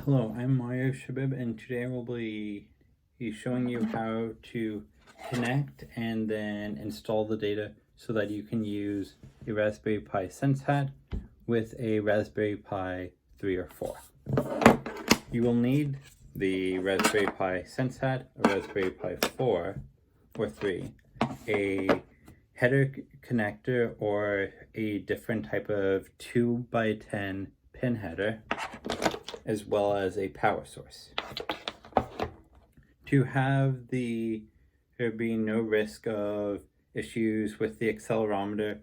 Hello, I'm Shebib, and today I will be showing you how to connect and then install the data so that you can use a Raspberry Pi SenseHAT with a Raspberry Pi 3 or 4. You will need the Raspberry Pi SenseHAT, a Raspberry Pi 4 or 3, a header connector or a different type of 2x10 pin header, as well as a power source. To have there be no risk of issues with the accelerometer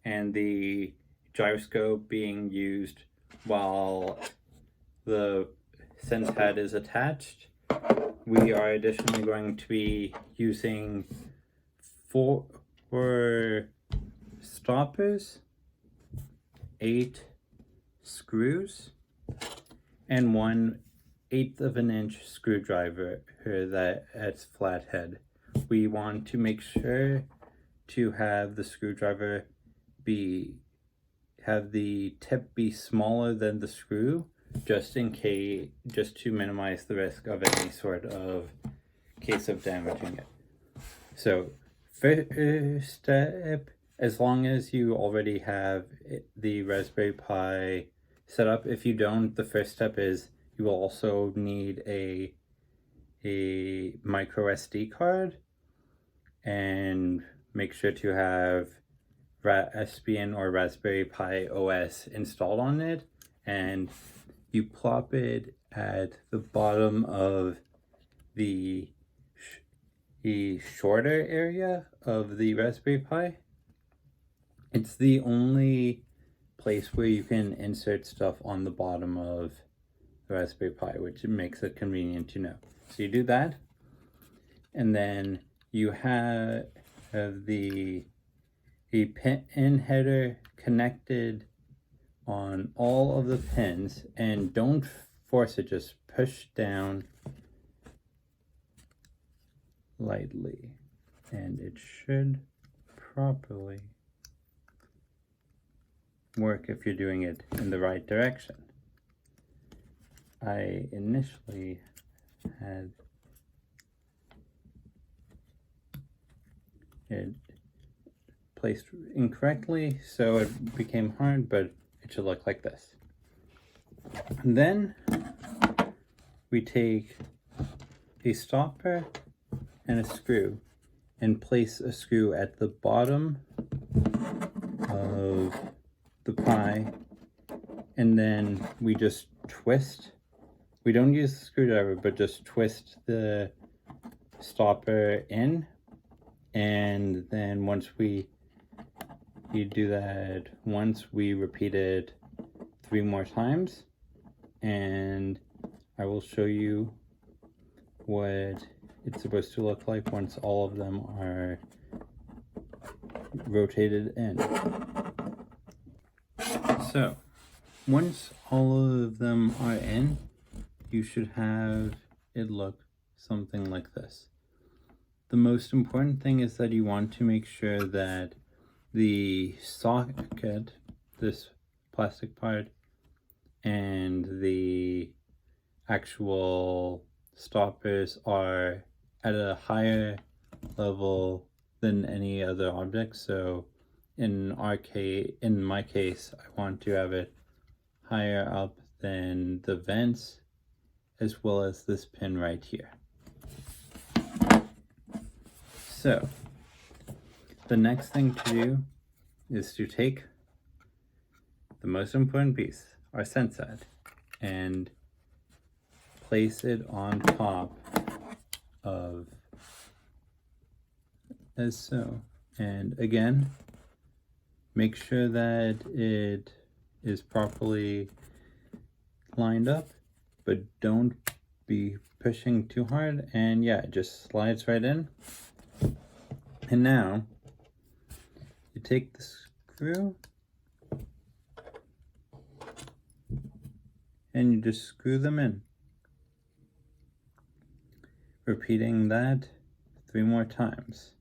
and the gyroscope being used while the SenseHAT is attached, we are additionally going to be using four stoppers, 8 screws, and 1/8 of an inch screwdriver that's flathead. We want to make sure to have the screwdriver have the tip be smaller than the screw, just to minimize the risk of any sort of case of damaging it. So first step, as long as you already have the Raspberry Pi set up. If you don't, the first step is you will also need a micro SD card, and make sure to have SPN or Raspberry Pi OS installed on it, and you plop it at the bottom of the shorter area of the Raspberry Pi. It's the only place where you can insert stuff on the bottom of the Raspberry Pi, which makes it convenient to know. So you do that, and then you have the pin header connected on all of the pins, and don't force it, just push down lightly, and it should properly work if you're doing it in the right direction. I initially had it placed incorrectly, so it became hard, but it should look like this. And then we take a stopper and a screw and place a screw at the bottom of the Pi, and then we just twist. We don't use the screwdriver, but just twist the stopper in, and then once you do that once, we repeat it 3 more times, and I will show you what it's supposed to look like once all of them are rotated in. So once all of them are in, you should have it look something like this. The most important thing is that you want to make sure that the socket, this plastic part, and the actual stoppers are at a higher level than any other object. So in my case, I want to have it higher up than the vents, as well as this pin right here. So the next thing to do is to take the most important piece, our SenseHAT, and place it on top of, as so. And again, make sure that it is properly lined up, but don't be pushing too hard, and yeah, it just slides right in. And now you take the screw and you just screw them in, repeating that 3 more times.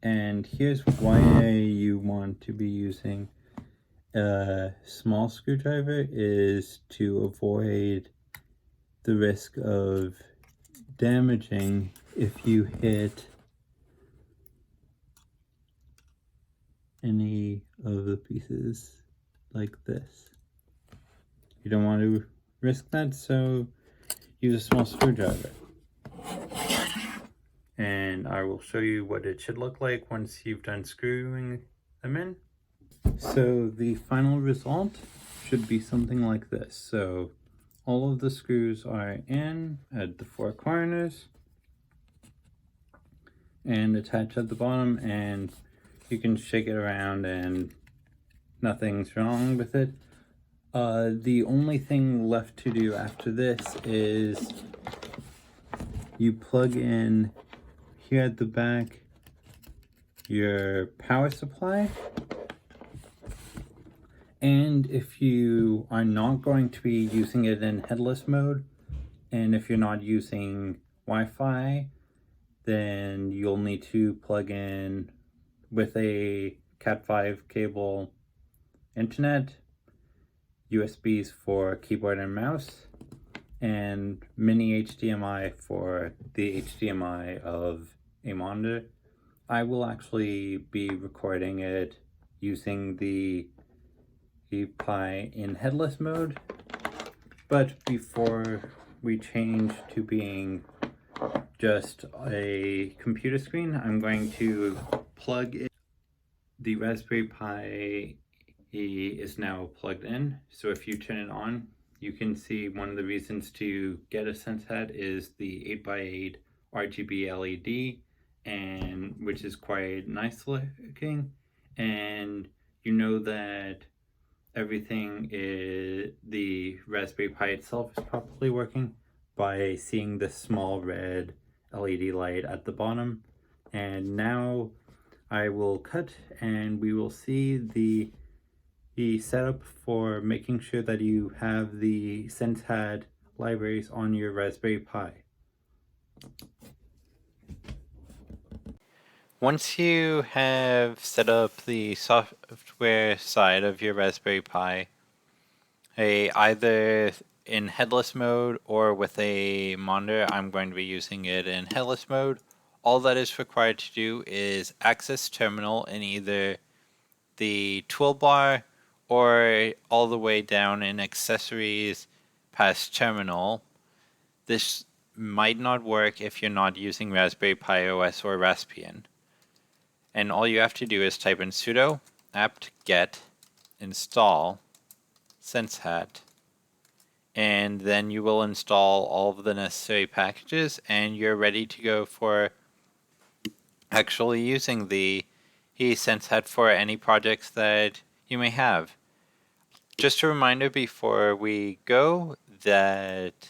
And here's why you want to be using a small screwdriver is to avoid the risk of damaging if you hit any of the pieces like this. You don't want to risk that, so use a small screwdriver. And I will show you what it should look like once you've done screwing them in. So the final result should be something like this. So all of the screws are in at the four corners and attached at the bottom, and you can shake it around and nothing's wrong with it. The only thing left to do after this is you plug in here at the back your power supply. And if you are not going to be using it in headless mode, and if you're not using Wi-Fi, then you'll need to plug in with a Cat5 cable internet, USBs for keyboard and mouse, and mini HDMI for the HDMI of a monitor. I will actually be recording it using the Pi in headless mode, but before we change to being just a computer screen, I'm going to plug it. The Raspberry Pi is now plugged in, so if you turn it on, you can see one of the reasons to get a SenseHat is the 8x8 RGB LED, and which is quite nice looking, and you know that everything is, the Raspberry Pi itself is properly working by seeing the small red LED light at the bottom. And now I will cut and we will see the setup for making sure that you have the SenseHat libraries on your Raspberry Pi. Once you have set up the software side of your Raspberry Pi, either in headless mode or with a monitor, I'm going to be using it in headless mode. All that is required to do is access terminal in either the toolbar or all the way down in accessories past terminal. This might not work if you're not using Raspberry Pi OS or Raspbian. And all you have to do is type in sudo apt-get install SenseHat, and then you will install all of the necessary packages and you're ready to go for actually using the SenseHat for any projects that you may have. Just a reminder before we go that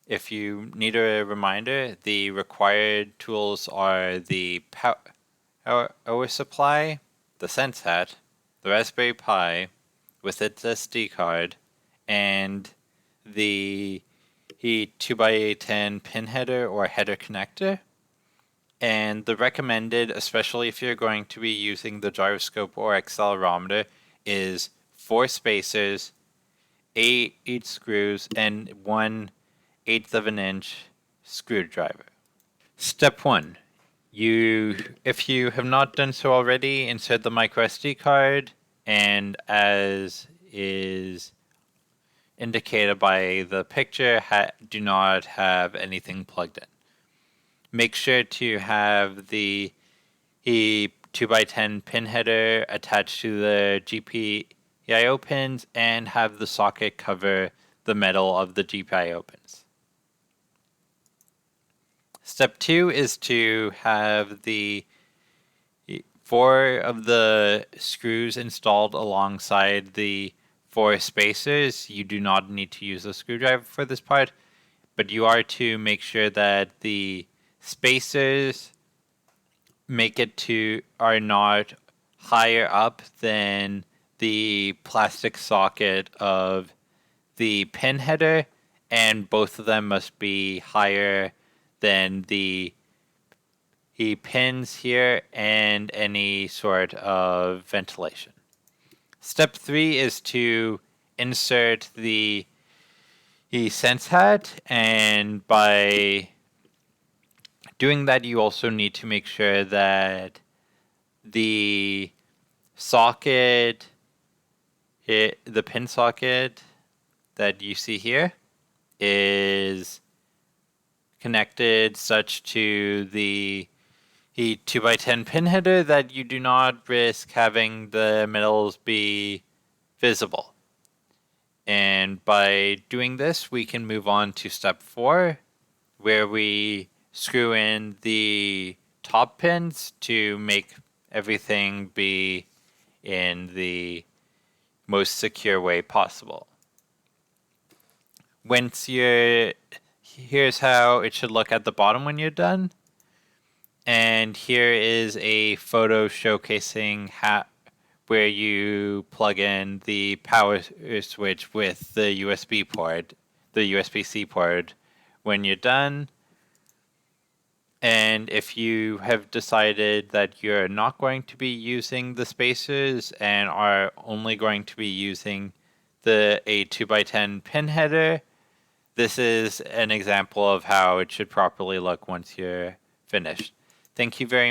if you need a reminder, the required tools are the power supply, the SenseHat, the Raspberry Pi with its SD card, and the 2x10 pin header or header connector. And the recommended, especially if you're going to be using the gyroscope or accelerometer, is 4 spacers, 8 screws, and 1/8 of an inch screwdriver. Step 1. If you have not done so already, insert the micro SD card, and as is indicated by the picture, do not have anything plugged in. Make sure to have the 2x10 pin header attached to the GPIO pins and have the socket cover the metal of the GPIO pins. Step 2 is to have the 4 of the screws installed alongside the 4 spacers. You do not need to use a screwdriver for this part, but you are to make sure that the spacers are not higher up than the plastic socket of the pin header, and both of them must be higher than the pins here and any sort of ventilation. Step 3 is to insert the sense hat, and by doing that you also need to make sure that the socket, the pin socket that you see here is connected such to the 2x10 pin header that you do not risk having the metals be visible. And by doing this, we can move on to step 4, where we screw in the top pins to make everything be in the most secure way possible. Here's how it should look at the bottom when you're done. And here is a photo showcasing where you plug in the power switch with the USB port, the USB-C port when you're done. And if you have decided that you're not going to be using the spacers and are only going to be using a 2x10 pin header, this is an example of how it should properly look once you're finished. Thank you very much.